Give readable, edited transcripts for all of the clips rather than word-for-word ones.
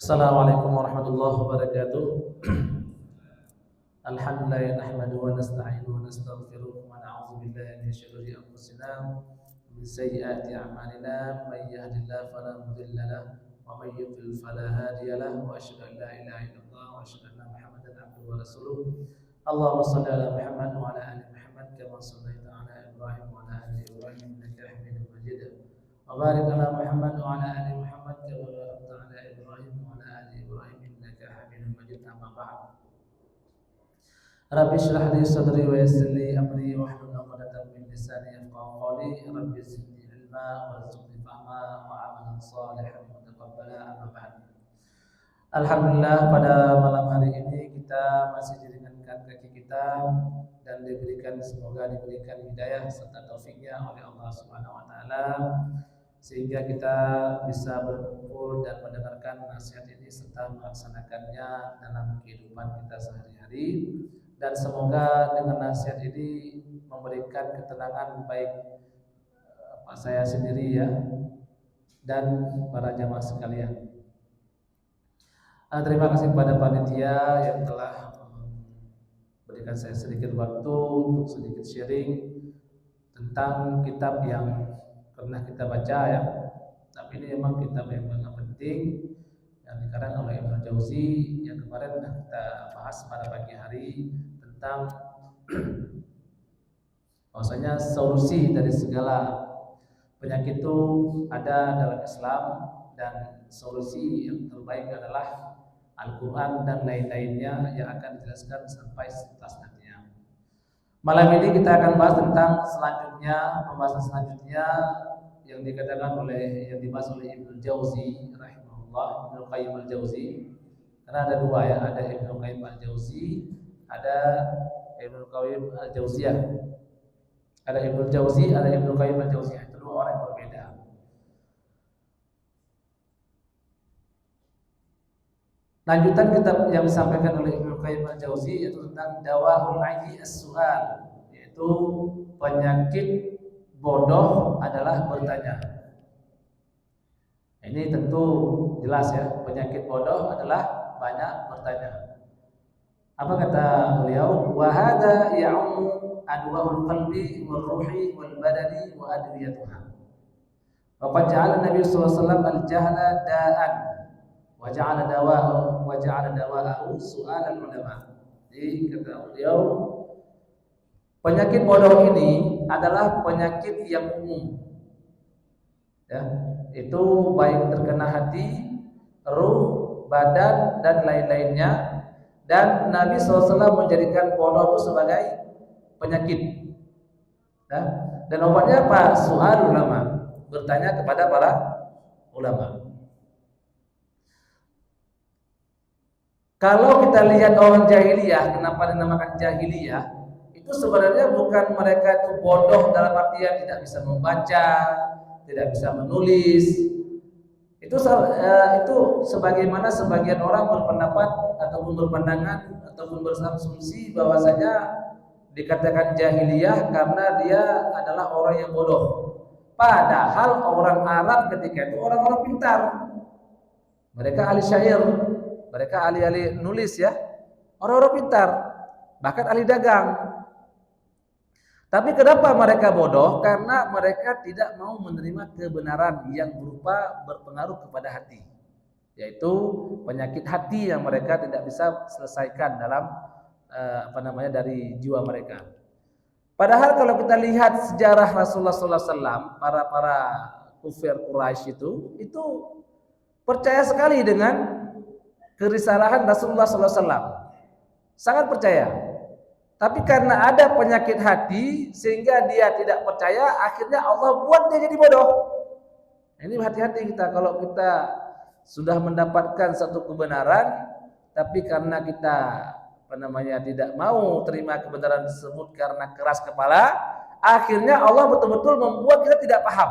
Assalamualaikum warahmatullahi wabarakatuh. Alhamdulillah nahmaduhu wa nasta'inuhu wa nastaghfiruh wa na'udzu billahi min syururi anfusina wa min sayyiati a'malina may yahdihillahu fala mudilla lahu wa may yudlil fala hadiya lahu wa asyhadu an la ilaha illallah wa asyhadu anna Muhammadan abduhu wa rasuluh. Allahumma shalli ala Muhammad wa ala ali Muhammad kama shallaita ala Ibrahim wa ala ali Ibrahim innaka Hamidum Majid. Wa barik ala Muhammad wa ala ali Muhammad kama barakta ala Ibrahim wa ala ali Ibrahim innaka Hamidum Majid. Amma ba'd. Rabbi shrah li sadri wa yassir li amri wahlul 'uqdatam min lisani yafqahu qawli. Rabbi zidni ilma warzuqni fahma wa 'amalan shalihan mutaqabbala. Amma ba'd. Alhamdulillah pada malam hari ini kita masih diringankan kaki kita dan semoga diberikan hidayah serta taufiknya oleh Allah Subhanahu wa taala sehingga kita bisa berkumpul dan mendengarkan nasihat ini serta melaksanakannya dalam kehidupan kita sehari-hari. Dan semoga dengan nasihat ini memberikan ketenangan baik saya sendiri ya dan para jamaah sekalian. Terima kasih kepada panitia yang telah memberikan saya sedikit waktu untuk sedikit sharing tentang kitab yang pernah kita baca ya. Tapi ini memang kitab yang sangat penting yang dikarang oleh Ibnu Jauzi yang kemarin sudah kita bahas pada pagi hari tentang bahwasanya solusi dari segala penyakit itu ada dalam Islam dan solusi yang terbaik adalah Al-Quran dan lain-lainnya yang akan dijelaskan sampai setelah nantinya. Malam ini kita akan bahas tentang pembahasan selanjutnya yang dibahas oleh Ibnu Jauzi rahimahullah, Ibnu Qayyim al-Jauzi. Karena ada dua ya, ada Ibnu Qayyim al-Jauzi, ada Ibnu Qayyim al-Jauziyah. Ada Ibnu Jauzi, ada Ibnu Qayyim al-Jauziyah. Itu dua orang yang berbeda. Lanjutan kitab yang disampaikan oleh Ibnu Qayyim al-Jauzi yaitu tentang Dawaul Ayyi as-Su'al, yaitu penyakit bodoh adalah bertanya. Ini tentu jelas ya, penyakit bodoh adalah banyak bertanya. Apa kata beliau? Wa hadza ya'ummu adwa'ul qalbi wal ruhi wal badani wa adwiyatuha. Wa qad ja'ala Nabi sallallahu alaihi wasallam al-jahla da'an wa ja'ala dawa'ahu su'al al-ulama. Jadi kata beliau, penyakit bodoh ini adalah penyakit yang umum. Ya, itu baik terkena hati, ruh, badan dan lain-lainnya. Dan Nabi SAW menjadikan bodoh itu sebagai penyakit. Ya, dan obatnya apa? Su'al ulama, bertanya kepada para ulama. Kalau kita lihat orang jahiliyah, kenapa dinamakan jahiliyah? Itu sebenarnya bukan mereka itu bodoh dalam artian tidak bisa membaca, tidak bisa menulis. Itu sebagaimana sebagian orang berpendapat ataupun berpandangan ataupun berasumsi bahwasanya dikatakan jahiliyah karena dia adalah orang yang bodoh. Padahal orang Arab ketika itu orang-orang pintar. Mereka ahli syair, mereka ahli nulis ya, orang-orang pintar, bahkan ahli dagang. Tapi kenapa mereka bodoh? Karena mereka tidak mau menerima kebenaran yang berupa berpengaruh kepada hati, yaitu penyakit hati yang mereka tidak bisa selesaikan dalam dari jiwa mereka. Padahal kalau kita lihat sejarah Rasulullah SAW, para kufir Quraisy itu percaya sekali dengan kerisalahan Rasulullah SAW, sangat percaya. Tapi karena ada penyakit hati sehingga dia tidak percaya, akhirnya Allah buat dia jadi bodoh. Ini hati-hati kita kalau kita sudah mendapatkan satu kebenaran, tapi karena kita tidak mau terima kebenaran tersebut karena keras kepala, akhirnya Allah betul-betul membuat kita tidak paham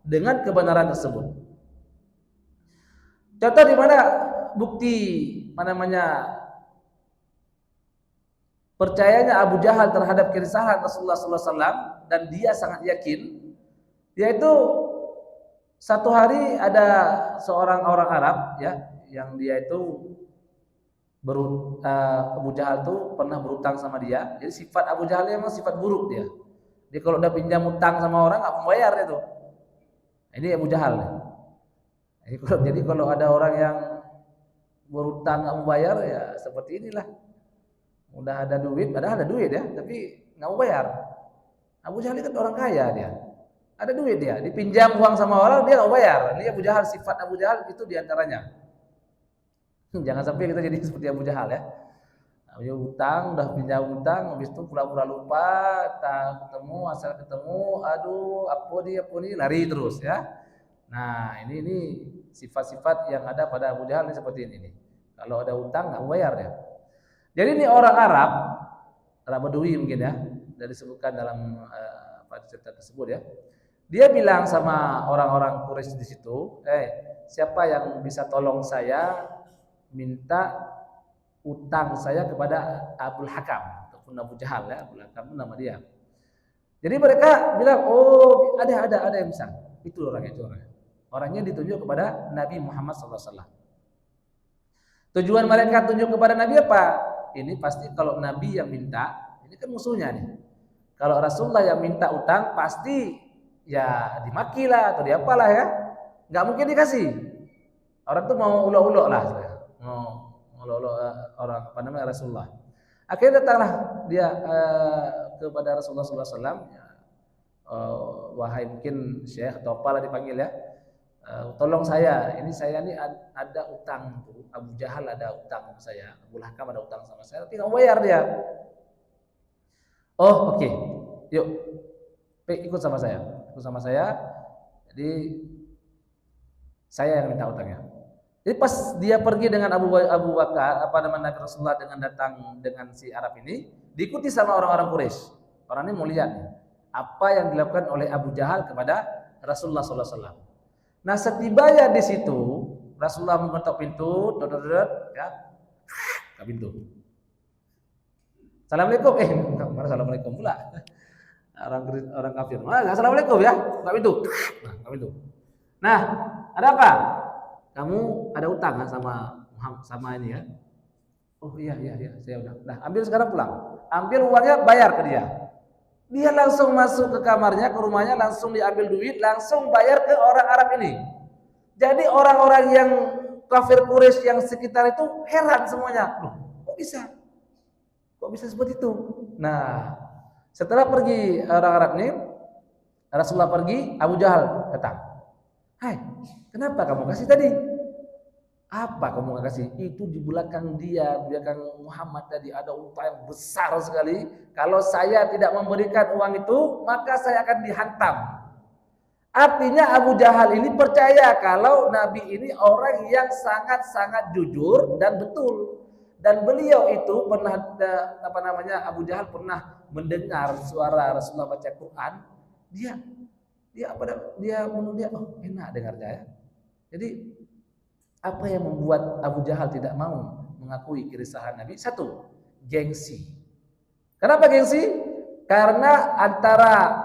dengan kebenaran tersebut. Contoh di mana bukti percayanya Abu Jahal terhadap kerisalahan Rasulullah SAW dan dia sangat yakin, yaitu satu hari ada seorang orang Arab ya yang dia itu Abu Jahal tuh pernah berutang sama dia. Jadi sifat Abu Jahal memang sifat buruk dia. Dia kalau udah pinjam utang sama orang nggak mau bayar itu. Ini Abu Jahal. Jadi kalau ada orang yang berutang nggak mau bayar ya seperti inilah. Udah ada duit, padahal ada duit ya, tapi nggak mau bayar. Abu Jahal kan orang kaya dia. Ada duit dia, dipinjam uang sama orang dia nggak mau bayar. Ini Abu Jahal, sifat Abu Jahal itu diantaranya. Jangan sampai kita jadi seperti Abu Jahal ya. Punya utang, udah pinjam utang, habis itu pura-pura lupa, tak ketemu, asal ketemu, aduh, apa nih, lari terus ya. Nah, ini sifat-sifat yang ada pada Abu Jahal ini seperti ini nih. Kalau ada utang nggak bayar ya. Jadi ini orang Arab Badui mungkin ya, dari disebutkan dalam cerita tersebut ya. Dia bilang sama orang-orang Quraisy di situ, siapa yang bisa tolong saya minta utang saya kepada Abul Hakam ataupun Abu Jahal ya, Abul Hakam itu nama dia. Jadi mereka bilang, oh ada yang bisa. Itu orangnya. Orangnya ditunjuk kepada Nabi Muhammad SAW. Tujuan mereka tunjuk kepada Nabi apa? Ini pasti kalau Nabi yang minta, ini kan musuhnya nih. Kalau Rasulullah yang minta utang pasti ya dimaki lah atau diapalah ya. Nggak mungkin dikasih. Orang tuh mau ulok-ulok lah. Orang Rasulullah. Akhirnya datanglah dia kepada Rasulullah SAW. Wahai mungkin Syekh atau apalah dipanggil ya. Tolong saya ini ada utang tuh. Abu Jahal ada utang sama saya, Abu Hakam ada utang sama saya, tapi nggak bayar dia. Oh oke. Yuk ikut sama saya. Jadi saya yang minta utangnya. Jadi pas dia pergi dengan Abu Bakar, Nabi Rasulullah dengan datang dengan si Arab ini, diikuti sama orang-orang Quraisy. Orang ini mau lihat apa yang dilakukan oleh Abu Jahal kepada Rasulullah SAW. Nah, setibanya di situ, Rasulullah mengetok pintu, ya, ke pintu. Assalamualaikum, mana assalamualaikum pula? Orang kafir. Assalamualaikum ya, ke pintu. Ke pintu. Nah, ada apa? Kamu ada utang kan sama ini ya? Oh iya, saya udah. Nah, ambil sekarang pulang. Ambil uangnya, bayar ke dia. Dia langsung masuk ke kamarnya, ke rumahnya, langsung diambil duit, langsung bayar ke orang Arab ini. Jadi orang-orang yang kafir Quraisy yang sekitar itu heran semuanya. Loh, kok bisa? Kok bisa seperti itu? Nah, setelah pergi orang Arab ini, Rasulullah pergi, Abu Jahal datang. Hai, kenapa kamu kasih tadi? Apa kamu gak kasih? Itu di belakang belakang Muhammad tadi ada upah yang besar sekali. Kalau saya tidak memberikan uang itu, maka saya akan dihantam. Artinya Abu Jahal ini percaya kalau Nabi ini orang yang sangat-sangat jujur dan betul. Dan beliau itu pernah Abu Jahal pernah mendengar suara Rasulullah baca Quran. Dia oh enak dengarnya ya. Jadi apa yang membuat Abu Jahal tidak mau mengakui kirisahan Nabi? Satu, gengsi. Kenapa gengsi? Karena antara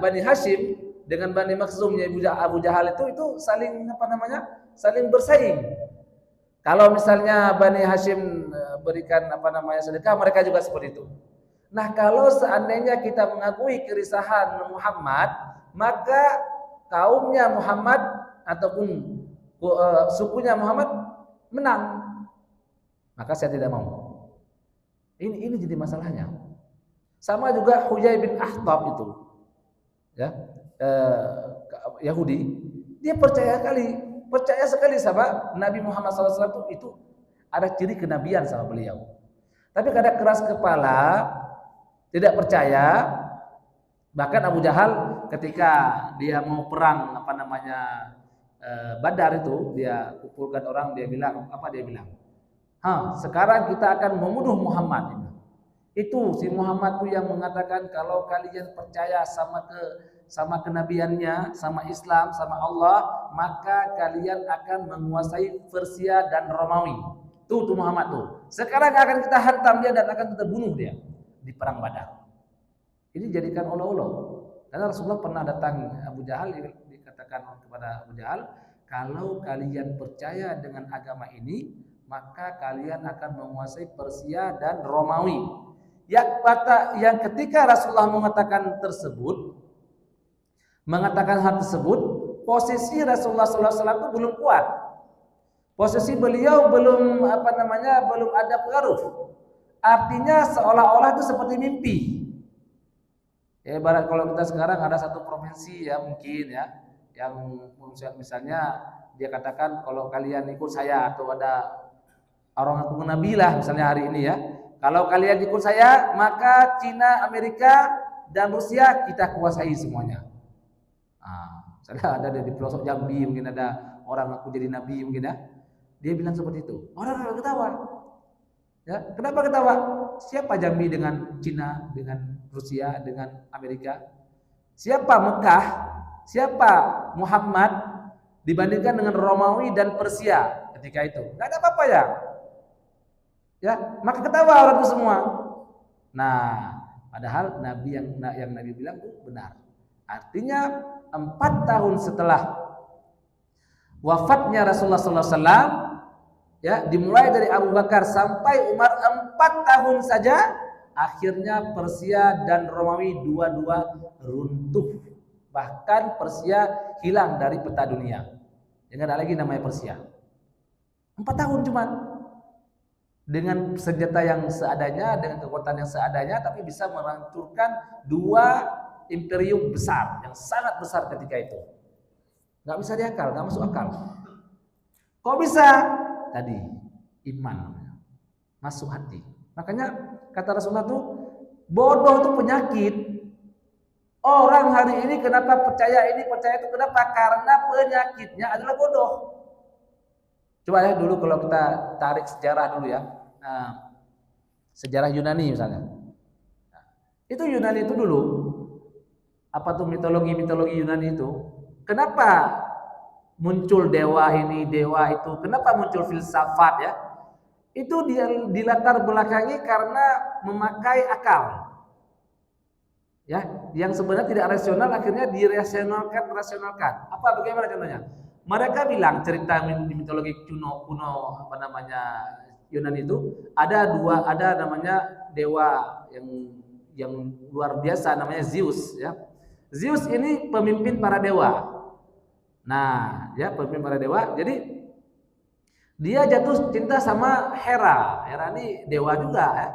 Bani Hashim dengan Bani Makhzumnya Abu Jahal itu saling saling bersaing. Kalau misalnya Bani Hashim berikan sedekah, mereka juga seperti itu. Nah, kalau seandainya kita mengakui kirisahan Muhammad, maka kaumnya Muhammad ataupun sukunya Muhammad menang. Maka saya tidak mau. Ini jadi masalahnya. Sama juga Huyai bin Akhtab itu, ya, Yahudi, dia percaya sekali sama Nabi Muhammad SAW itu ada ciri kenabian sama beliau. Tapi kadang keras kepala, tidak percaya. Bahkan Abu Jahal ketika dia mau perang Badar itu, dia kumpulkan orang, dia bilang, sekarang kita akan membunuh Muhammad. Itu si Muhammad itu yang mengatakan kalau kalian percaya sama kenabiannya, sama Islam, sama Allah, maka kalian akan menguasai Persia dan Romawi. Tuh Muhammad tuh. Sekarang akan kita hantam dia dan akan kita bunuh dia di perang Badar. Ini jadikan olok-olok. Karena Rasulullah pernah datang Abu Jahal, dikatakan kepada Abu Jahal, kalau kalian percaya dengan agama ini, maka kalian akan menguasai Persia dan Romawi. Yang ketika Rasulullah mengatakan hal tersebut, posisi Rasulullah SAW itu belum kuat. Posisi beliau belum belum ada pengaruh. Artinya seolah-olah itu seperti mimpi. Ya, ibarat kalau kita sekarang ada satu provinsi ya mungkin ya, yang misalnya dia katakan kalau kalian ikut saya, atau ada orang aku Nabi lah misalnya hari ini ya, kalau kalian ikut saya maka Cina, Amerika dan Rusia kita kuasai semuanya. Misalnya ada di pelosok Jambi mungkin ada orang aku jadi nabi mungkin ya, dia bilang seperti itu. Orang ketawa. Ya, kenapa ketawa? Siapa Jambi dengan Cina, dengan Rusia, dengan Amerika? Siapa Mekah? Siapa Muhammad dibandingkan dengan Romawi dan Persia ketika itu? Enggak ada apa-apa ya. Ya, maka ketawa orang itu semua. Nah, padahal Nabi yang Nabi bilang itu benar. Artinya 4 tahun setelah wafatnya Rasulullah SAW, ya, dimulai dari Abu Bakar sampai Umar 4 tahun saja, akhirnya Persia dan Romawi dua-dua runtuh. Bahkan Persia hilang dari peta dunia. Jangan ada lagi namanya Persia. 4 tahun cuma. Dengan senjata yang seadanya, dengan kekuatan yang seadanya, tapi bisa menghancurkan 2 imperium besar, yang sangat besar ketika itu. Nggak bisa diakal, nggak masuk akal. Kok bisa? Tadi iman masuk hati. Makanya kata Rasulullah tuh, bodoh itu penyakit. Orang hari ini kenapa percaya ini, percaya itu, kenapa? Karena penyakitnya adalah bodoh. Coba ya dulu kalau kita tarik sejarah dulu ya. Nah, sejarah Yunani misalnya. Itu Yunani itu dulu, apa tuh mitologi Yunani itu? Kenapa muncul dewa ini, dewa itu? Kenapa muncul filsafat ya? Itu dilatar belakangi karena memakai akal. Ya, yang sebenarnya tidak rasional akhirnya rasionalkan. Apa bagaimana contohnya? Mereka bilang cerita di mitologi kuno Yunani itu ada namanya dewa yang luar biasa namanya Zeus ya. Zeus ini pemimpin para dewa. Nah, ya pemimpin para dewa. Jadi dia jatuh cinta sama Hera. Hera ini dewa juga ya.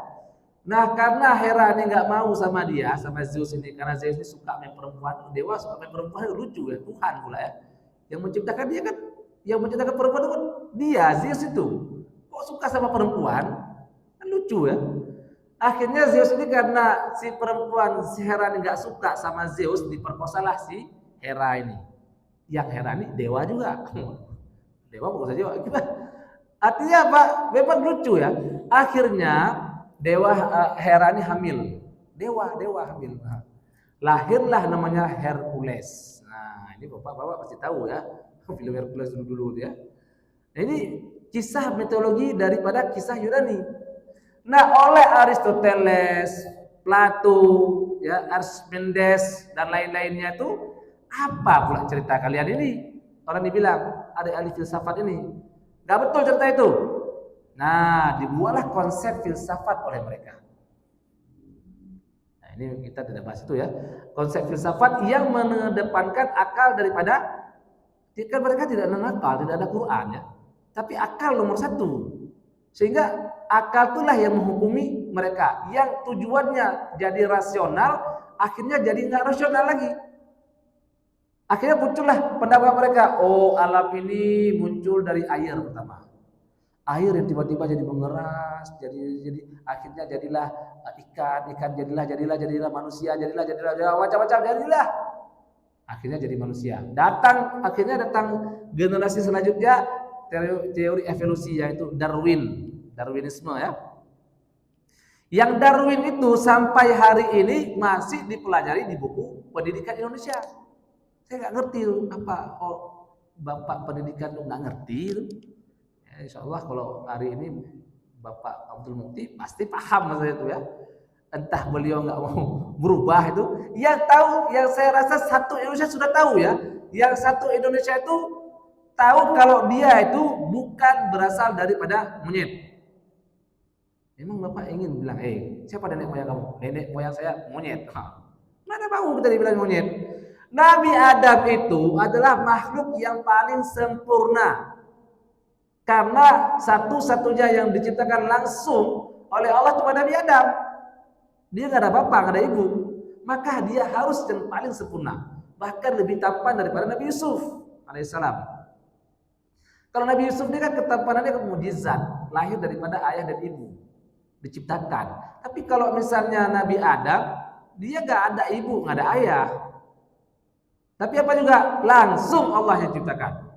Nah, karena Hera ini nggak mau sama dia, sama Zeus ini, karena Zeus ini suka main perempuan, dewa suka main perempuan, lucu ya, Tuhan pula ya. Yang menciptakan dia kan, yang menciptakan perempuan itu kan dia, Zeus itu. Kok suka sama perempuan? Kan lucu ya. Akhirnya Zeus ini karena si perempuan, si Hera ini nggak suka sama Zeus, diperkosalah si Hera ini. Yang Hera ini dewa juga. Dewa bukan saja kita. Artinya apa? Memang lucu ya. Akhirnya dewa Hera ini hamil. Dewa hamil. Nah, lahirlah namanya Hercules. Nah, ini Bapak pasti tahu ya. Film Hercules dulu ya. Nah, ini kisah mitologi daripada kisah Yunani. Nah, oleh Aristoteles, Plato, ya, Archimedes dan lain-lainnya itu apa pula cerita kalian ini? Orang dibilang ada ahli filsafat ini. Gak betul cerita itu. Nah, dibuatlah konsep filsafat oleh mereka. Nah, ini kita tidak bahas itu ya. Konsep filsafat yang mengedepankan akal daripada, kan mereka tidak ada akal, tidak ada Quran ya. Tapi akal nomor 1. Sehingga akal itulah yang menghukumi mereka. Yang tujuannya jadi rasional, akhirnya jadi nggak rasional lagi. Akhirnya muncullah pendapat mereka, oh alam ini muncul dari air pertama. Air yang tiba-tiba jadi mengeras, jadi akhirnya jadilah ikan jadilah manusia, jadilah macam-macam jadilah. Akhirnya jadi manusia. Akhirnya datang generasi selanjutnya, teori evolusi, yaitu Darwinisme ya. Yang Darwin itu sampai hari ini masih dipelajari di buku pendidikan Indonesia. Saya nggak ngerti apa, Bapak pendidikan itu nggak ngerti. Ya, insya Allah kalau hari ini Bapak Abdul Mukti pasti paham masalah itu ya. Entah beliau nggak mau berubah itu. Yang tahu, yang saya rasa satu Indonesia sudah tahu ya. Yang satu Indonesia itu tahu kalau dia itu bukan berasal daripada monyet. Memang Bapak ingin bilang, siapa nenek moyang kamu? Nenek moyang saya monyet. Mana mau kita dibilang monyet? Nabi Adam itu adalah makhluk yang paling sempurna. Karena satu-satunya yang diciptakan langsung oleh Allah cuma Nabi Adam. Dia nggak ada bapak, nggak ada ibu. Maka dia harus yang paling sempurna. Bahkan lebih tampan daripada Nabi Yusuf alaihissalam. Kalau Nabi Yusuf ini kan ketampanannya mukjizat, lahir daripada ayah dan ibu, diciptakan. Tapi kalau misalnya Nabi Adam, dia nggak ada ibu, nggak ada ayah. Tapi apa juga langsung Allah yang ciptakan.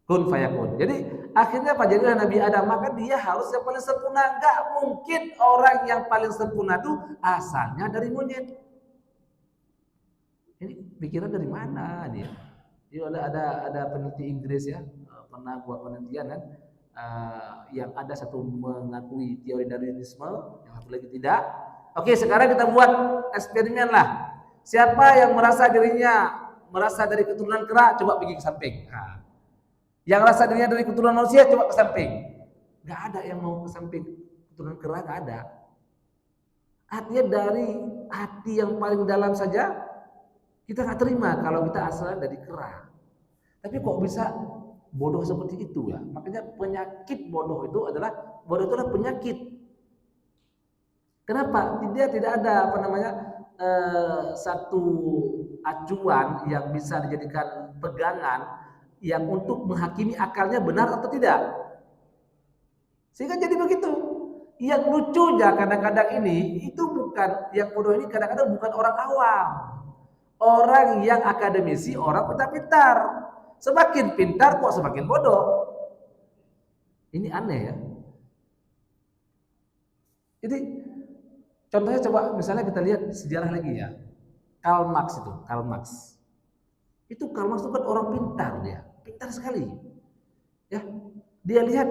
Kun fayakun. Jadi akhirnya apa? Jadilah Nabi Adam, maka dia harus yang paling sempurna. Gak mungkin orang yang paling sempurna itu asalnya dari monyet. Ini pikiran dari mana dia? Dia ada peneliti Inggris ya, pernah buat penelitian kan, yang ada satu mengakui teori Darwinisme, yang satu lagi tidak. Oke, sekarang kita buat eksperimen lah. Siapa yang merasa dirinya dari keturunan kera, coba pergi ke samping. Yang rasa dirinya dari keturunan manusia, coba ke samping. Gak ada yang mau ke samping keturunan kera, gak ada. Artinya dari hati yang paling dalam saja kita gak terima kalau kita asalnya dari kera. Tapi kok bisa bodoh seperti itu ya? Makanya penyakit bodoh itu adalah penyakit. Kenapa? Dia tidak ada satu acuan yang bisa dijadikan pegangan yang untuk menghakimi akalnya benar atau tidak. Sehingga jadi begitu. Yang lucunya kadang-kadang ini itu bukan yang bodoh ini, kadang-kadang bukan orang awam. Orang yang akademisi, orang pintar-pintar. Semakin pintar kok semakin bodoh. Ini aneh ya. Jadi contohnya coba misalnya kita lihat sejarah lagi ya. Karl Marx. Itu Karl Marx itu kan orang pintar dia. Pintar sekali. Ya, dia lihat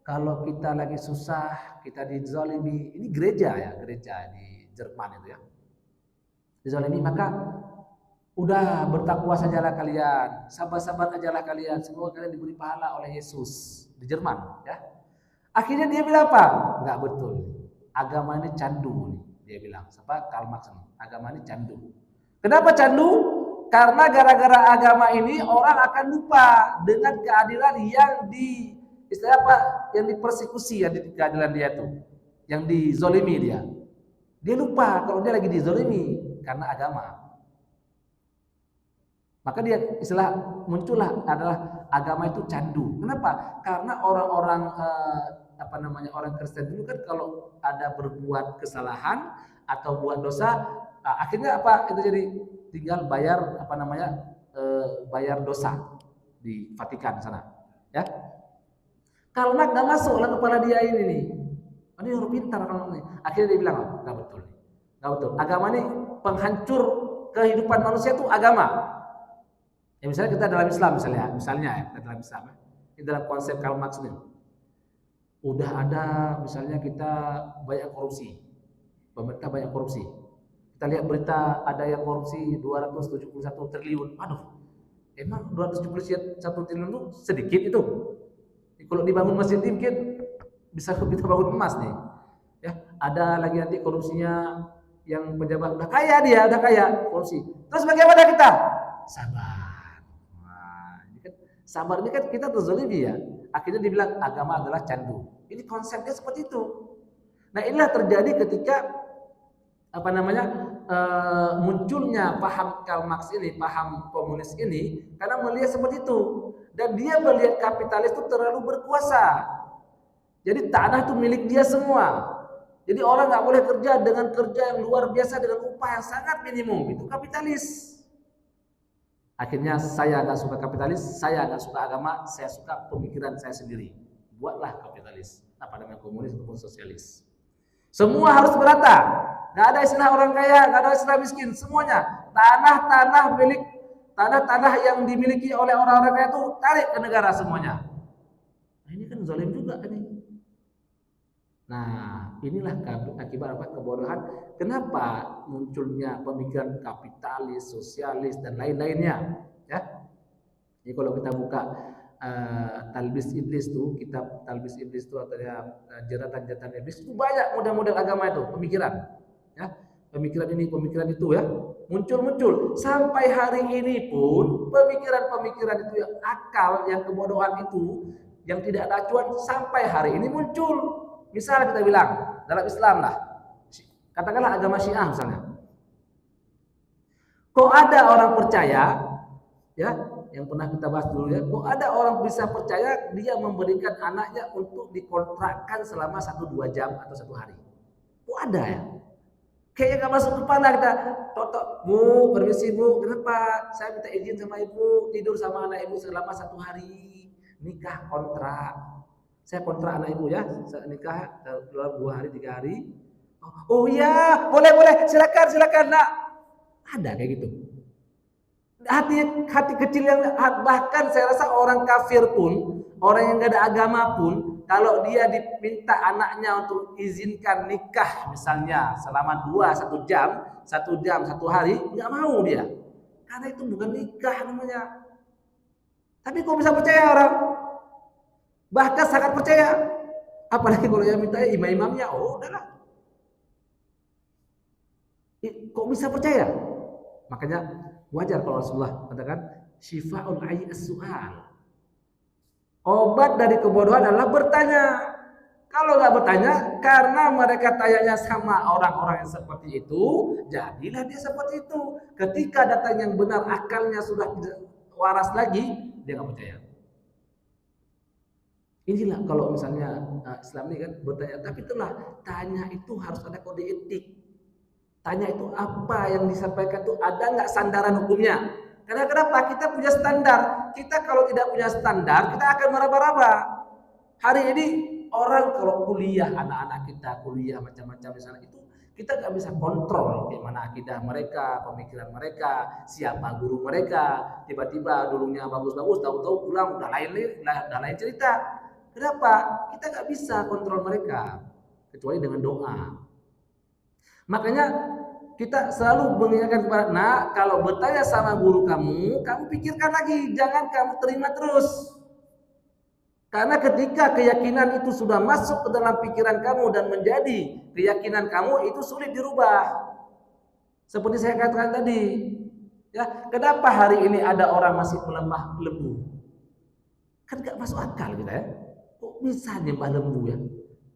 kalau kita lagi susah, kita dizalimi, ini gereja di Jerman itu ya. Dizalimi, maka udah bertakwa sajalah kalian, sabar-sabar ajalah kalian, semoga kalian diberi pahala oleh Yesus di Jerman ya. Akhirnya dia bilang apa? Enggak betul. Agama ini candu nih, dia bilang. Siapa? Karl Marx nih. Agama ini candu. Kenapa candu? Karena gara-gara agama ini orang akan lupa dengan keadilan yang yang dipersekusi, yang di keadilan dia tuh, yang dizolimi dia. Dia lupa kalau dia lagi dizolimi karena agama. Maka dia muncullah adalah agama itu candu. Kenapa? Karena orang-orang orang Kristen dulu kan kalau ada berbuat kesalahan atau buat dosa, akhirnya itu jadi tinggal bayar bayar dosa di Vatikan sana, ya. Kalau nggak masuk lah kepala dia ini nih. Ini orang pintar kalau ini. Akhirnya dia bilang, nggak betul. Agama ini penghancur kehidupan manusia itu agama. Ya misalnya kita dalam Islam misalnya kita dalam Islam, ini dalam konsep Karl Marx ini. Udah ada misalnya kita banyak korupsi, pemerintah banyak korupsi. Kita lihat berita ada yang korupsi 271 triliun. Aduh, emang 271 triliun itu sedikit itu? Kalau dibangun masjid ini mungkin bisa kita bangun emas nih. Ya, ada lagi nanti korupsinya yang pejabat udah kaya korupsi. Terus bagaimana kita? Sabar. Sabar ini kan kita terzalimi ya. Akhirnya dibilang agama adalah candu. Ini konsepnya seperti itu. Nah, inilah terjadi ketika munculnya paham Karl Marx ini, paham komunis ini, karena melihat seperti itu. Dan dia melihat kapitalis itu terlalu berkuasa. Jadi tanah itu milik dia semua. Jadi orang nggak boleh kerja dengan kerja yang luar biasa dengan upah yang sangat minimum. Itu kapitalis. Akhirnya saya nggak suka kapitalis, saya nggak suka agama, saya suka pemikiran saya sendiri. Buatlah kapitalis. Apa namanya, komunis ataupun sosialis. Semua harus merata. Nggak ada istilah orang kaya, nggak ada istilah miskin, semuanya tanah yang dimiliki oleh orang-orang kaya itu tarik ke negara semuanya. Nah, ini kan zalim juga ini. Nah, inilah akibat kebodohan. Kenapa munculnya pemikiran kapitalis, sosialis dan lain-lainnya? Ya, Jadi kalau kita buka Talbis Iblis tuh, kitab Talbis Iblis tuh atau ya, jeratan-jeratan iblis itu banyak model-model agama itu, pemikiran. Ya, pemikiran ini, pemikiran itu ya, muncul-muncul. Sampai hari ini pun pemikiran-pemikiran itu yang akal, yang kebodohan itu, yang tidak ada acuan sampai hari ini muncul. Misalnya kita bilang dalam Islam lah, katakanlah agama Syiah misalnya. Kok ada orang percaya, ya, yang pernah kita bahas dulu ya, kok ada orang bisa percaya dia memberikan anaknya untuk dikontrakkan selama 1-2 jam atau 1 hari? Kok ada ya? Kayaknya nggak masuk kepala kita. Totok, bu, permisi bu, kenapa? Saya minta izin sama ibu tidur sama anak ibu selama 1 hari, nikah kontrak. Saya kontrak anak ibu ya, saya nikah dalam 2 hari 3 hari. Oh iya, boleh, silakan nak. Ada kayak gitu. Hati kecil yang bahkan saya rasa orang kafir pun, orang yang nggak ada agama pun, kalau dia diminta anaknya untuk izinkan nikah misalnya selama 1 jam 1 hari, nggak mau dia, karena itu bukan nikah namanya. Tapi kok bisa percaya orang, bahkan sangat percaya, apalagi kalau yang minta imam-imamnya, oh udahlah, kok bisa percaya? Makanya wajar kalau Rasulullah katakan syifa'ul ayyi as-su'al. Obat dari kebodohan adalah bertanya. Kalau nggak bertanya, karena mereka tanyanya sama orang-orang yang seperti itu, jadilah dia seperti itu. Ketika datang yang benar, akalnya sudah tidak waras lagi, dia nggak percaya. Inilah kalau misalnya Islam ini kan bertanya, tapi itulah tanya itu harus ada kode etik. Tanya itu apa yang disampaikan itu ada nggak sandaran hukumnya? Karena kenapa? Kita punya standar. Kita kalau tidak punya standar, kita akan meraba-raba. Hari ini orang kalau kuliah, anak-anak kita kuliah macam-macam di sana itu, kita nggak bisa kontrol bagaimana akidah mereka, pemikiran mereka, siapa guru mereka. Tiba-tiba dulunya bagus-bagus, tahu-tahu pulang udah lain cerita. Kenapa? Kita nggak bisa kontrol mereka kecuali dengan doa. Makanya kita selalu mengingatkan kepada nak, kalau bertanya sama guru kamu pikirkan lagi, jangan kamu terima terus. Karena ketika keyakinan itu sudah masuk ke dalam pikiran kamu dan menjadi keyakinan kamu, itu sulit dirubah. Seperti saya katakan tadi, ya, kenapa hari ini ada orang masih melemah lembu? Kan gak masuk akal kita ya. Kok bisa nyembah lembu ya?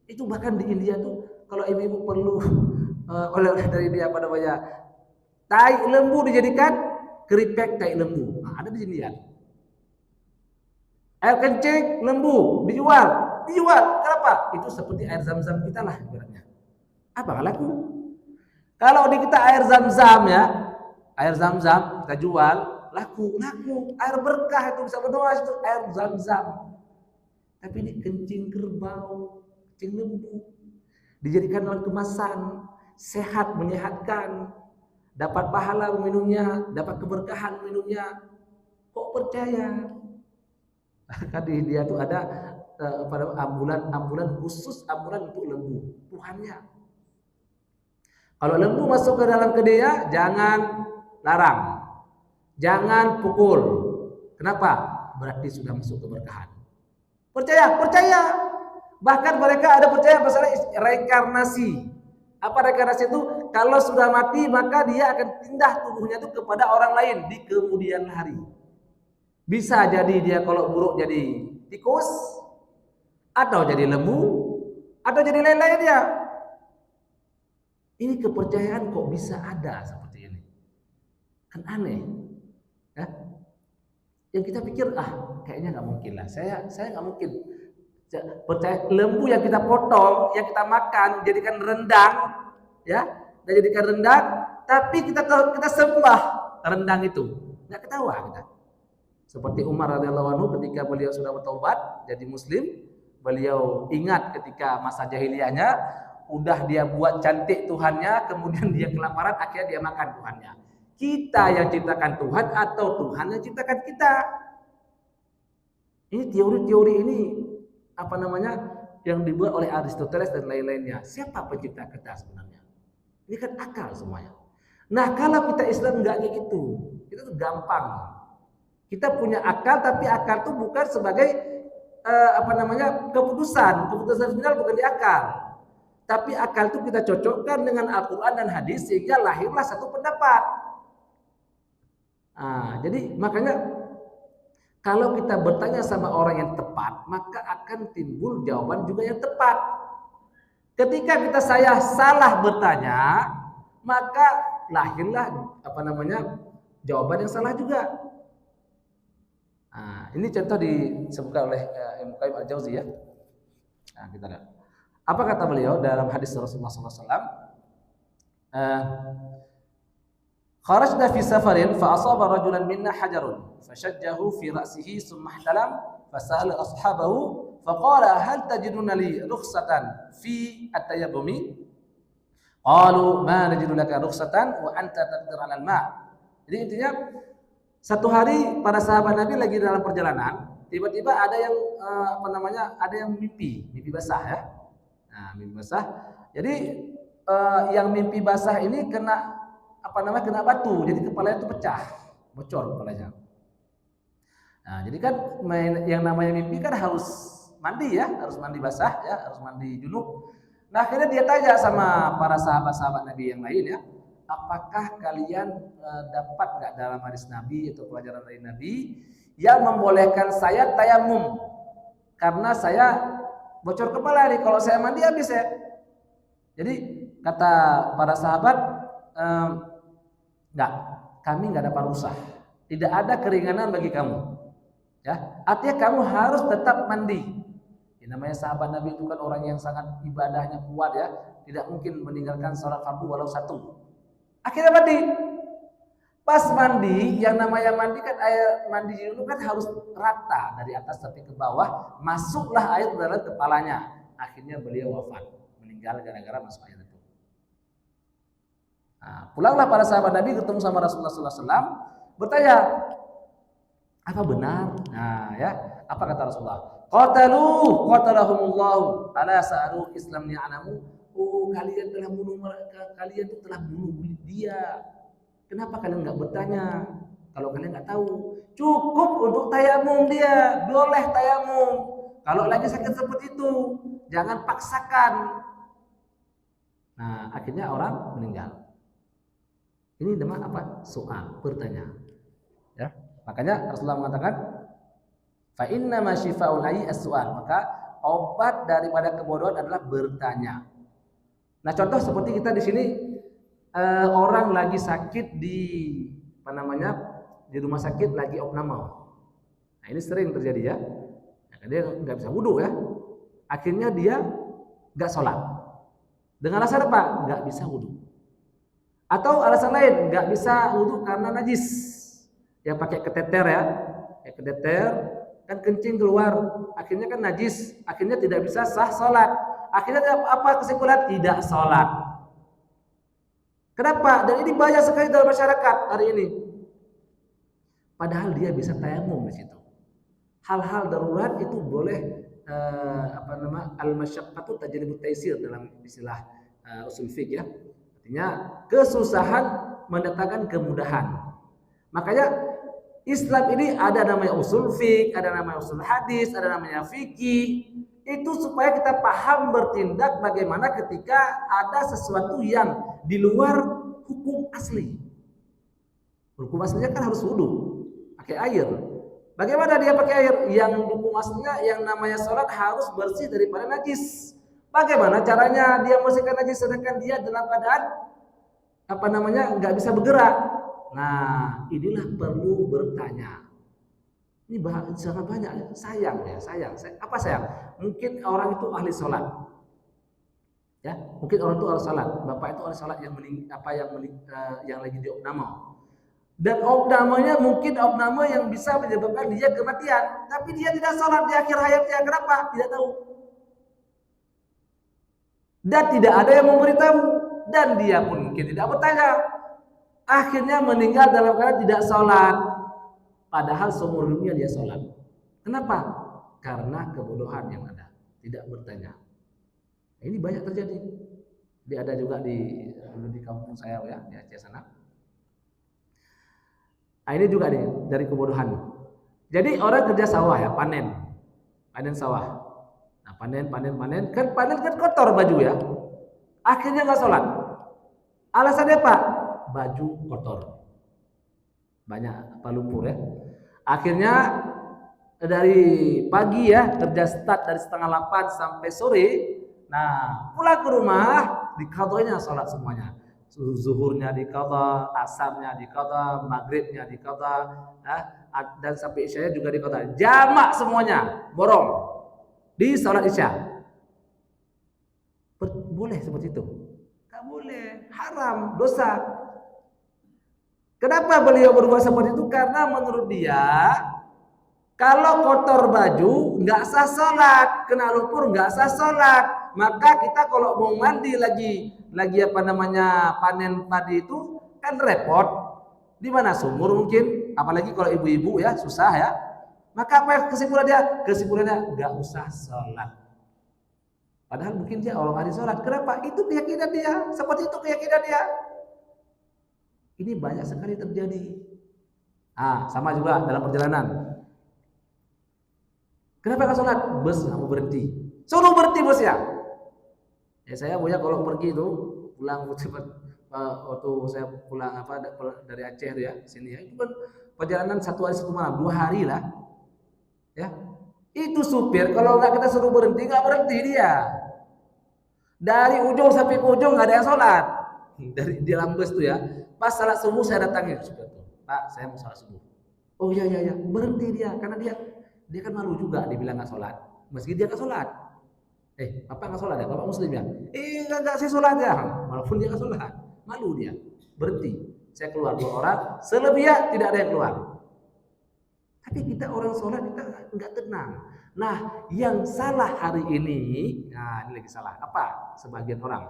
Itu bahkan di India tuh kalau ibu-ibu perlu oleh-oleh dari dia apa namanya, tai lembu dijadikan keripik tai lembu. Nah, ada di sini ya. Air kencing lembu dijual. Kenapa? Itu seperti air zam-zam kita lah ibaratnya. Apa nggak laku? Kalau di kita air zam-zam ya, air zam-zam kita jual, laku. Air berkah itu bisa berdoa itu air zam-zam. Tapi ini kencing kerbau, kencing lembu dijadikan dalam kemasan, sehat, menyehatkan, dapat pahala meminumnya, dapat keberkahan minumnya. Kok percaya? Tadi dia tuh ada pada ambulan khusus, ambulan untuk lembu, Tuhannya. Kalau lembu masuk ke dalam kedainya, jangan larang, jangan pukul. Kenapa? Berarti sudah masuk keberkahan. Percaya. Bahkan mereka ada percaya masalah reinkarnasi. Apa reinkarnasi itu? Kalau sudah mati maka dia akan pindah tubuhnya itu kepada orang lain di kemudian hari. Bisa jadi dia kalau buruk jadi tikus, atau jadi lembu, atau jadi lain-lain dia. Ini kepercayaan kok bisa ada seperti ini? Kan aneh, ya? Yang kita pikir kayaknya nggak mungkin lah. Saya nggak mungkin percaya lembu yang kita potong, yang kita makan, jadikan rendang, ya, dan jadikan rendang, tapi kita sembah rendang itu, nggak ketawa kita. Seperti Umar radhiyallahu anhu ketika beliau sudah bertobat jadi muslim, beliau ingat ketika masa jahiliyahnya, udah dia buat cantik Tuhannya, kemudian dia kelaparan, akhirnya dia makan Tuhannya. Kita yang ciptakan Tuhan atau Tuhan yang ciptakan kita? Ini teori-teori ini apa namanya yang dibuat oleh Aristoteles dan lain-lainnya. Siapa pencipta kita sebenarnya? Ini kan akal semuanya. Nah, kalau kita Islam nggak kayak gitu, itu tuh gampang. Kita punya akal, tapi akal itu bukan sebagai keputusan final bukan di akal. Tapi akal itu kita cocokkan dengan Al-Quran dan hadis sehingga lahirlah satu pendapat. Jadi makanya kalau kita bertanya sama orang yang tepat, maka akan timbul jawaban juga yang tepat. Ketika saya salah bertanya, maka lahirlah jawaban yang salah juga. Ini contoh disebutkan oleh Ibnu Qayyim Al-Jauziyah. Kita lihat. Apa kata beliau dalam hadis Rasulullah SAW? Kharajna fi safarin fa asaba rajulan minna hajarun fashajjahu fi ra'sihi summa ihtalam fasa'ala ashabahu faqala hal tajiduna li rukhsatan fi at-tayammumi qalu ma najidu laka rukhsatan wa anta taqdir 'ala al-ma'. Jadi intinya satu hari para sahabat Nabi lagi dalam perjalanan, tiba-tiba ada yang ada yang mimpi basah ya. Mimpi basah. Jadi yang mimpi basah ini kena batu, jadi kepalanya itu pecah, bocor kepalanya. Jadi kan yang namanya mimpi kan harus mandi ya, harus mandi basah ya, harus mandi junub. Akhirnya dia tanya sama para sahabat-sahabat Nabi yang lain ya, apakah kalian dapat nggak dalam hadis Nabi atau pelajaran dari Nabi yang membolehkan saya tayamum karena saya bocor kepala nih, kalau saya mandi habis ya. Jadi kata para sahabat, enggak, kami enggak dapat rukhsah. Tidak ada keringanan bagi kamu. Ya, artinya kamu harus tetap mandi. Namanya sahabat Nabi itu kan orang yang sangat ibadahnya kuat ya, tidak mungkin meninggalkan sholat fardu walau satu. Akhirnya mandi. Pas mandi, yang namanya mandi kan air mandi dulu kan harus rata dari atas sampai ke bawah, masuklah air dalam kepalanya. Akhirnya beliau wafat, meninggal gara-gara masuk air itu. Pulanglah para sahabat Nabi ketemu sama Rasulullah SAW, bertanya, apa benar? Apa kata Rasulullah? Qatalahumullahu ala sa'alu Islam ya'lamu. Kalian telah bunuh dia. Kenapa kalian nggak bertanya? Kalau kalian nggak tahu, cukup untuk tayamum dia, boleh tayamum. Kalau lagi sakit seperti itu, jangan paksakan. Akhirnya orang meninggal. Ini namanya apa? Soal, bertanya. Ya, makanya Rasulullah mengatakan, fa inna ma syifa'ul ayyi as-su'al. Maka obat daripada kebodohan adalah bertanya. Contoh seperti kita di sini, orang lagi sakit di rumah sakit lagi opname. Ini sering terjadi ya. Dia nggak bisa wudhu ya. Akhirnya dia nggak sholat. Dengan alasan apa? Nggak bisa wudhu. Atau alasan lain, nggak bisa wudhu karena najis. Ya pakai keteter ya. Keteter kan kencing keluar. Akhirnya kan najis. Akhirnya tidak bisa sah sholat. Akhirnya apa kesimpulan? Tidak sholat. Kenapa? Dan ini banyak sekali dalam masyarakat hari ini. Padahal dia bisa tayamum di situ. Hal-hal darurat itu boleh al-masyaqqatu tajlibut taisir dalam istilah usul fiqh ya. Artinya kesusahan mendatangkan kemudahan. Makanya Islam ini ada namanya usul fiqh, ada namanya usul hadis, ada namanya fikih. Itu supaya kita paham bertindak bagaimana ketika ada sesuatu yang di luar hukum asli. Hukum aslinya kan harus wudu, pakai air. Bagaimana dia pakai air? Yang hukum aslinya yang namanya sholat harus bersih daripada najis. Bagaimana caranya dia membersihkan najis sedangkan dia dalam keadaan nggak bisa bergerak? Inilah perlu bertanya. Ini sangat banyak, sayang. Apa sayang? Mungkin orang itu ahli sholat, ya. Mungkin orang itu ahli sholat, bapak itu ahli sholat yang lagi di opname. Dan opnamenya mungkin opname yang bisa menyebabkan dia kematian, tapi dia tidak sholat di akhir hayatnya. Kenapa? Tidak tahu. Dan tidak ada yang memberitahu, dan dia pun mungkin tidak bertanya. Akhirnya meninggal dalam keadaan tidak sholat. Padahal seumur dunia dia sholat. Kenapa? Karena kebodohan yang ada, tidak bertanya. Ini banyak terjadi. Dia ada juga di kampung saya ya, di Aceh sana. Ini juga nih dari kebodohan. Jadi orang kerja sawah ya, panen sawah. Nah panen kan kotor baju ya. Akhirnya nggak sholat. Alasannya apa? Baju kotor, banyak lumpur ya. Akhirnya dari pagi ya kerja start dari setengah 8 sampai sore. Nah pulang ke rumah dikatonya sholat semuanya. Zuhurnya dikata, asarnya dikata, maghribnya dikata, dan sampai isyanya juga dikata. Jamak semuanya, borong di sholat isya. Boleh seperti itu? Gak boleh, haram, dosa. Kenapa beliau berbuat seperti itu? Karena menurut dia kalau kotor baju nggak sah sholat, kena lumpur nggak sah sholat. Maka kita kalau mau mandi lagi apa namanya panen padi itu kan repot. Di mana sumur mungkin, apalagi kalau ibu-ibu ya susah ya. Maka apa kesimpulan dia? Kesimpulannya nggak usah sholat. Padahal mungkin dia orang ahli sholat. Kenapa? Itu keyakinan dia. Seperti itu keyakinan dia. Ini banyak sekali terjadi. Sama juga dalam perjalanan. Kenapa nggak sholat? Bus nggak mau berhenti. Suruh berhenti bus ya. Ya saya punya kalau pergi itu pulang cepat waktu saya pulang dari Aceh ya sini ya itu kan perjalanan 1 hari 1 malam 2 hari lah ya. Itu supir kalau nggak kita suruh berhenti nggak berhenti dia. Dari ujung sampai ke ujung nggak ada yang sholat. Dari di dalam bus tuh ya. Pas salat subuh saya datangin supir tuh. Pak saya mau salat subuh. Oh iya berhenti dia karena dia kan malu juga dibilang nggak sholat. Meski dia nggak sholat. Bapak nggak sholat ya? Bapak muslim ya? Nggak saya sholat ya. Walaupun dia nggak sholat, malu dia. Berhenti. Saya keluar 2 orang, selebihnya tidak ada yang keluar. Tapi kita orang sholat kita nggak tenang. Nah, yang salah hari ini, ini lagi salah. Apa? Sebagian orang.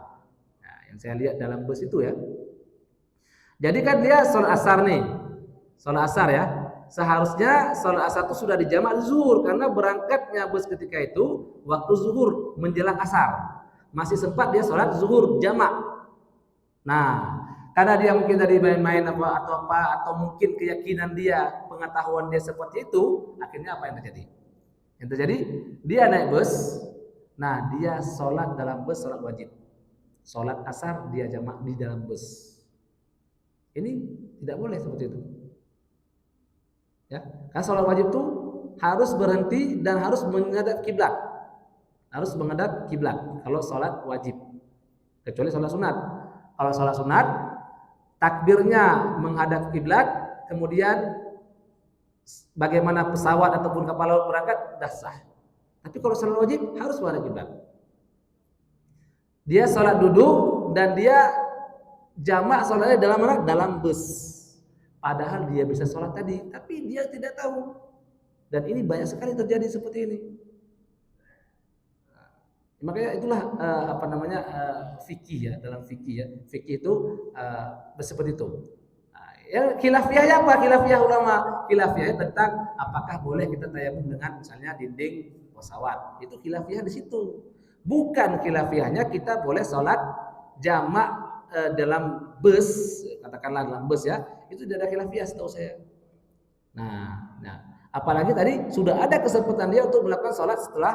Nah, yang saya lihat dalam bus itu ya. Jadi kan dia sholat asar nih, sholat asar ya. Seharusnya sholat asar itu sudah dijamak zuhur karena berangkatnya bus ketika itu waktu zuhur menjelang asar. Masih sempat dia sholat zuhur jamak. Nah, karena dia mungkin dari main-main atau mungkin keyakinan dia, pengetahuan dia seperti itu, akhirnya apa yang terjadi? Yang terjadi dia naik bus. Nah, dia sholat dalam bus sholat wajib. Sholat asar dia jamak di dalam bus. Ini tidak boleh seperti itu. Ya, karena sholat wajib itu harus berhenti dan harus menghadap kiblat. Harus menghadap kiblat kalau sholat wajib. Kecuali sholat sunat. Kalau sholat sunat, takbirnya menghadap kiblat, kemudian bagaimana pesawat ataupun kapal laut berangkat, dah sah. Tapi kalau sholat wajib harus menghadap kiblat. Dia sholat duduk dan dia jamak sholatnya dalam mana? Dalam bus. Padahal dia bisa sholat tadi, tapi dia tidak tahu. Dan ini banyak sekali terjadi seperti ini. Makanya itulah fikih ya, dalam fikih ya. Fikih itu seperti itu. Ya khilafiyahnya apa? Khilafiyah ulama. Khilafiyahnya tentang apakah boleh kita tayamum dengan misalnya dinding pesawat. Itu khilafiyah di situ. Bukan khilafiyahnya kita boleh sholat jamak dalam bus, katakanlah dalam bus ya. Itu tidak ada khilafiyah setahu saya. Nah, apalagi tadi sudah ada kesempatan dia untuk melakukan sholat setelah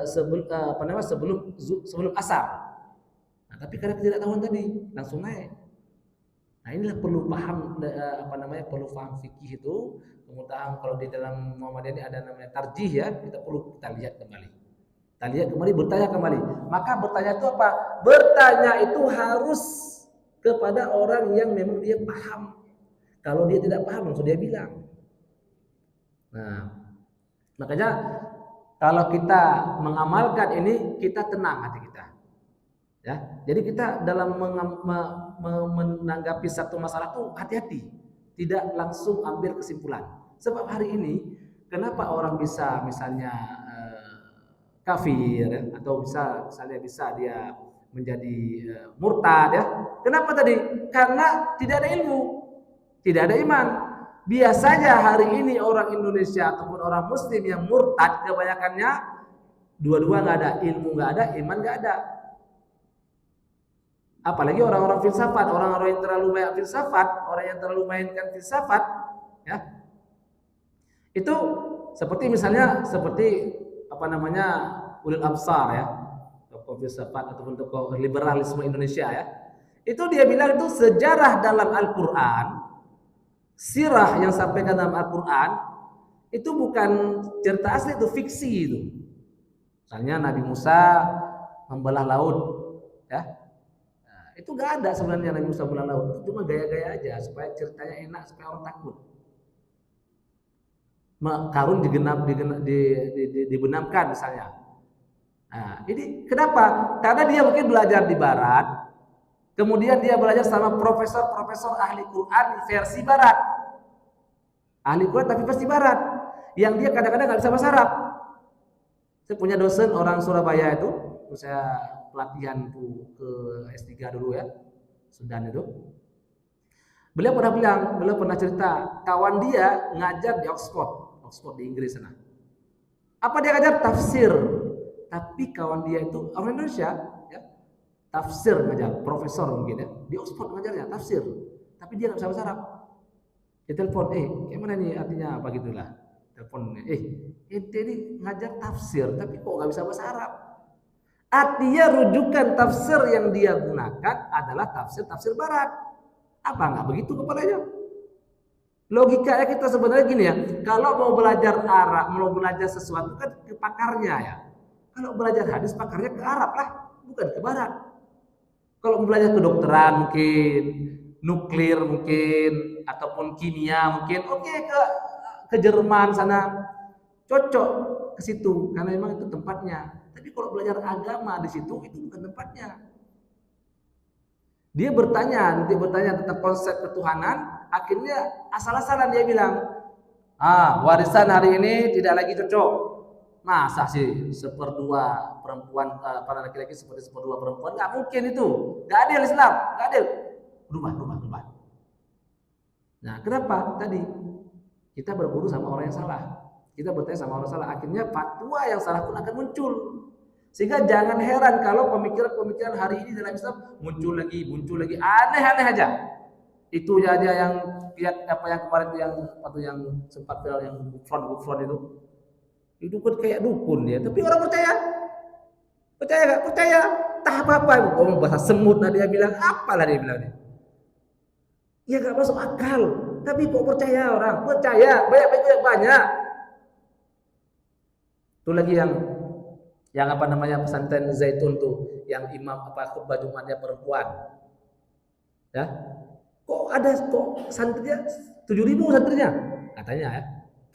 sebelum asar. Nah, tapi karena ketidaktahuan tadi langsung naik. Nah, inilah perlu paham perlu paham fikih itu. Kemudian kalau di dalam Muhammadiyah ini ada namanya tarjih ya, kita lihat kembali. Kita lihat kembali, bertanya kembali. Maka bertanya itu apa? Bertanya itu harus kepada orang yang memang dia paham. Kalau dia tidak paham langsung dia bilang. Nah, makanya kalau kita mengamalkan ini kita tenang hati kita. Ya, jadi kita dalam menanggapi satu masalah itu hati-hati, tidak langsung ambil kesimpulan. Sebab hari ini kenapa orang bisa misalnya kafir ya, atau bisa dia menjadi murtad ya. Kenapa tadi? Karena tidak ada ilmu, tidak ada iman. Biasanya hari ini orang Indonesia ataupun orang Muslim yang murtad kebanyakannya dua-dua nggak ada, ilmu nggak ada, iman nggak ada. Apalagi orang-orang filsafat, orang-orang yang terlalu banyak filsafat, orang yang terlalu mainkan filsafat, ya. Itu seperti misalnya apa namanya ulil absar ya, tokoh filsafat ataupun tokoh liberalisme Indonesia ya. Itu dia bilang itu sejarah dalam Al-Qur'an, sirah yang sampaikan dalam Al-Qur'an itu bukan cerita asli, itu fiksi itu. Misalnya Nabi Musa membelah laut ya. Nah, itu gak ada sebenarnya Nabi Musa membelah laut, itu cuma gaya-gaya aja supaya ceritanya enak, supaya orang takut. Karun dibenamkan misalnya. Nah, ini kenapa? Karena dia mungkin belajar di barat, kemudian dia belajar sama profesor-profesor ahli Quran versi barat. Ahli Quran tapi versi barat, yang dia kadang-kadang nggak bisa bahasa Arab. Saya punya dosen orang Surabaya itu saya pelatihan tuh ke S3 dulu ya, Sudan itu. Beliau pernah cerita, kawan dia ngajar di Oxford di Inggris sana. Apa dia ngajar? Tafsir. Tapi kawan dia itu orang Indonesia, ya, tafsir ngajar, profesor mungkin ya, di Oxford ngajarnya tafsir. Tapi dia nggak bisa bahasa Arab. Dia telepon, gimana nih artinya apa gitulah. Telepon, ente ini ngajar tafsir, tapi kok nggak bisa bahasa Arab? Artinya rujukan tafsir yang dia gunakan adalah tafsir Barat. Apa nggak begitu kepalanya? Logikanya kita sebenarnya gini ya, kalau mau belajar Arab, mau belajar sesuatu kan ke pakarnya ya. Kalau belajar hadis pakarnya ke Arab lah, bukan ke Barat. Kalau mau belajar kedokteran mungkin, nuklir mungkin, ataupun kimia mungkin, oke, ke Jerman sana, cocok ke situ karena memang itu tempatnya. Tapi kalau belajar agama di situ itu bukan tempatnya. Dia bertanya tentang konsep ketuhanan, akhirnya asal-asalan dia bilang, warisan hari ini tidak lagi cocok. Masa sih seperdua perempuan, para laki-laki seperti seperdua perempuan? Nggak mungkin itu, nggak adil Islam, nggak adil. Berubah. Nah, kenapa? Tadi kita berburu sama orang yang salah, kita bertanya sama orang salah, akhirnya fatwa yang salah pun akan muncul. Sehingga jangan heran kalau pemikiran hari ini dalam Islam muncul lagi aneh-aneh aja. Itu aja yang lihat apa yang kemarin itu yang sempat viral yang gufron itu. Itu kan kayak dukun dia, tapi orang percaya. Percaya enggak? Percaya. Tah apa-apa, ngomong bahasa semut lah dia bilang, apalah dia bilang. Ya enggak masuk akal, tapi kok percaya orang? Percaya, banyak. Itu lagi yang apa namanya pesantren Zaitun tuh, yang imam khutbah Jumatnya perempuan, ya, kok santrinya 7.000 santrinya katanya ya,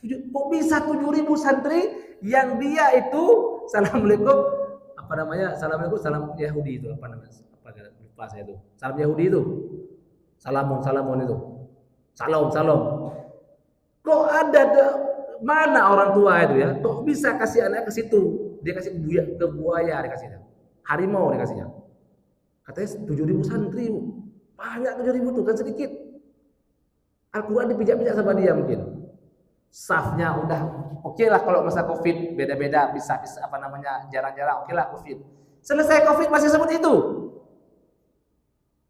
kok bisa 7.000 santri yang dia itu assalamualaikum salam Yahudi itu lupa saya itu, salam Yahudi itu salamon itu salam kok ada mana orang tua itu ya, kok bisa kasih anak ke situ? Dia kasih ke buaya, dikasihnya harimau, dikasihnya katanya 7.000 santri, banyak 7.000 tuh kan sedikit. Al-Quran dipijak-pijak sama dia mungkin, safnya udah oke lah. Kalau masa Covid beda-beda, bisa apa namanya jarang-jarang, oke lah Covid, selesai Covid masih sebut itu.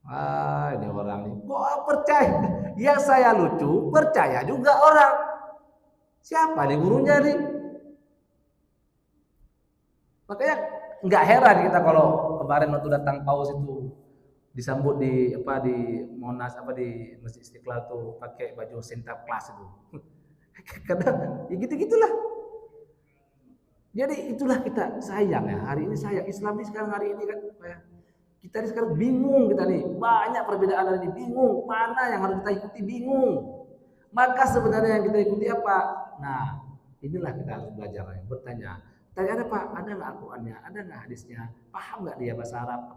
Ini orang nih kok percaya. Yang saya lucu, percaya juga orang. Siapa nih gurunya nih? Makanya nggak heran kita kalau kemarin waktu datang Paus itu disambut di Monas di Masjid Istiqlal tuh pakai baju Sinterklas itu. Karena ya gitu-gitulah. Jadi itulah kita sayang ya, hari ini sayang Islam ini sekarang hari ini kan kita ini sekarang bingung, kita nih banyak perbedaan hari ini, bingung mana yang harus kita ikuti, bingung. Maka sebenarnya yang kita ikuti apa? Nah, inilah kita harus belajar, bertanya. Tanya Pak, ada nggak Al-Qurannya, ada nggak hadisnya, paham nggak dia bahasa Arab,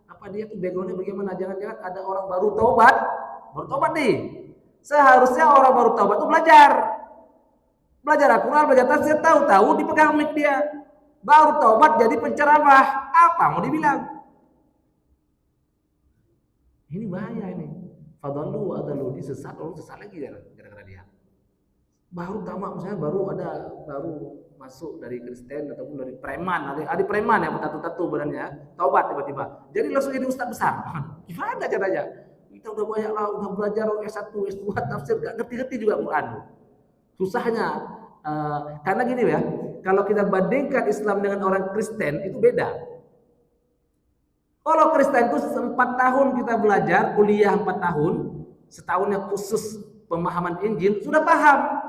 apa dia tuh backgroundnya bagaimana? Jangan-jangan ada orang baru taubat nih. Seharusnya orang baru taubat tuh belajar Al-Quran, belajar tafsir, tahu dipegang mic dia. Baru taubat jadi penceramah, apa mau dibilang? Ini bahaya ini. Fadallu adalu, disesat lagi gara-gara dia. Baru tamat misalnya baru masuk dari Kristen ataupun dari preman, ada preman yang bertatu-tatu badannya, taubat tiba-tiba. Jadi langsung jadi ustaz besar. Gimana caranya? Kita udah banyak lah, udah belajar S1, S2 tafsir, gak ngerti juga Quran. Susahnya karena gini ya, kalau kita bandingkan Islam dengan orang Kristen itu beda. Kalau Kristen itu 4 tahun kita belajar, kuliah 4 tahun, setahunnya khusus pemahaman Injil, sudah paham.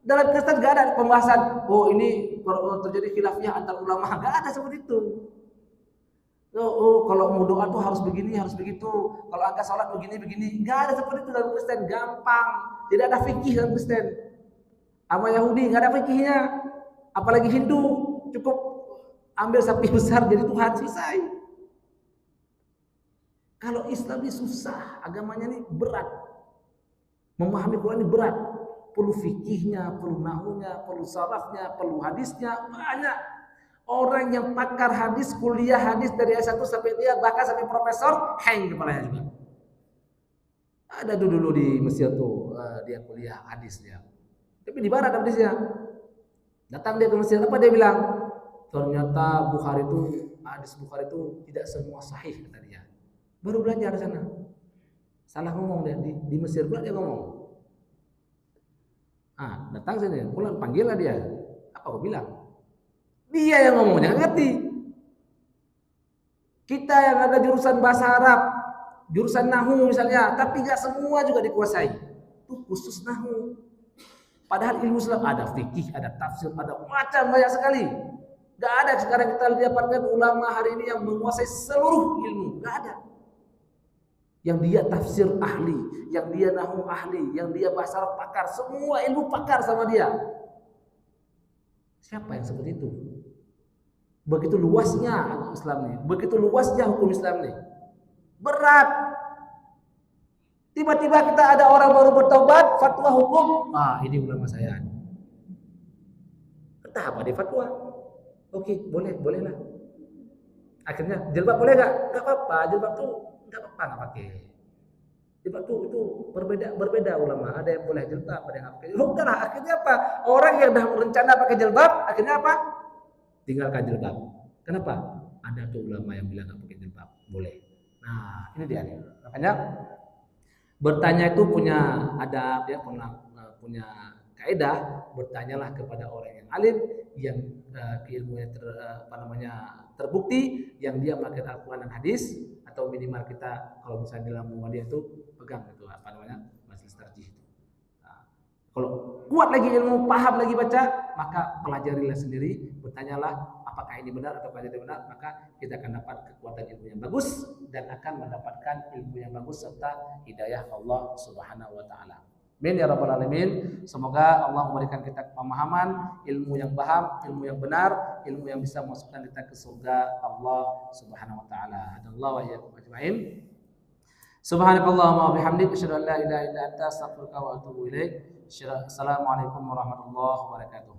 Dalam Kristen gak ada pembahasan, oh ini terjadi khilafiyah antar ulama, gak ada seperti itu. Kalau mau doa tuh harus begini, harus begitu. Kalau angka sholat begini, gak ada seperti itu dalam Kristen, gampang. Tidak ada fikih dalam Kristen. Sama Yahudi gak ada fikihnya, apalagi Hindu, cukup ambil sapi besar jadi Tuhan, selesai. Kalau Islam ini susah, agamanya ini berat. Memahami Quran ini berat. Perlu fikihnya, perlu nahunya, perlu sarafnya, perlu hadisnya, banyak. Orang yang pakar hadis, kuliah hadis dari S1 sampai dia bahkan sampai profesor, hang kepalanya juga. Ada dulu di Mesir tuh, dia kuliah hadis dia. Tapi di barat hadisnya. Datang dia ke Mesir, apa dia bilang? Ternyata hadis Bukhari itu tidak semua sahih, kata dia. Baru belajar di sana. Salah ngomong dia di Mesir pula dia ngomong. Datang sini, pulang panggillah dia. Apa aku bilang? Dia yang ngomongnya ngerti. Kita yang ada jurusan bahasa Arab, jurusan nahu misalnya, tapi nggak semua juga dikuasai. Itu khusus nahu. Padahal ilmu Islam ada fikih, ada tafsir, ada macam banyak sekali. Gak ada sekarang kita dapatkan ulama hari ini yang menguasai seluruh ilmu, gak ada. Yang dia tafsir ahli, yang dia nahu ahli, yang dia bahasa Arab pakar, semua ilmu pakar sama dia. Siapa yang seperti itu? Begitu luasnya agama Islam ini, begitu luasnya hukum Islam ini. Berat. Tiba-tiba kita ada orang baru bertobat, fatwa hukum, ini ulama saya. Entah apa dia fatwa. Oke, bolehlah. Akhirnya jilbab boleh nggak? Nggak apa-apa, jilbab tuh nggak apa-apa nggak pakai. Jilbab tuh itu berbeda ulama. Ada yang boleh jilbab, ada yang nggak pakai. Udahlah, akhirnya apa? Orang yang dah rencana pakai jilbab, akhirnya apa? Tinggalkan jilbab. Kenapa? Ada tuh ulama yang bilang nggak pakai jilbab, boleh. Nah, ini dia nih. Makanya bertanya itu punya adab, ya, punya kaidah. Bertanyalah kepada orang yang alim, yang ilmunya terbukti, yang dia melakukan Al-Quran dan hadis, atau minimal kita kalau misalnya dalam Muhammadiyah itu pegang itu majelis tarjih itu. Nah, kalau kuat lagi ilmu, paham lagi baca, maka pelajarilah sendiri, bertanyalah apakah ini benar atau tidak benar, maka kita akan dapat kekuatan ilmu yang bagus dan akan mendapatkan ilmu yang bagus serta hidayah Allah Subhanahu wa taala. Amin ya rabbal alamin. Semoga Allah memberikan kita pemahaman, ilmu yang paham, ilmu yang benar, ilmu yang bisa memasukkan kita ke surga Allah Subhanahu wa taala. Allah wa iyyakum ajmain. Subhanakallahumma wa bihamdika asyhadu an la ilaha illa anta astaghfiruka wa atubu ilaik. Assalamualaikum warahmatullahi wabarakatuh.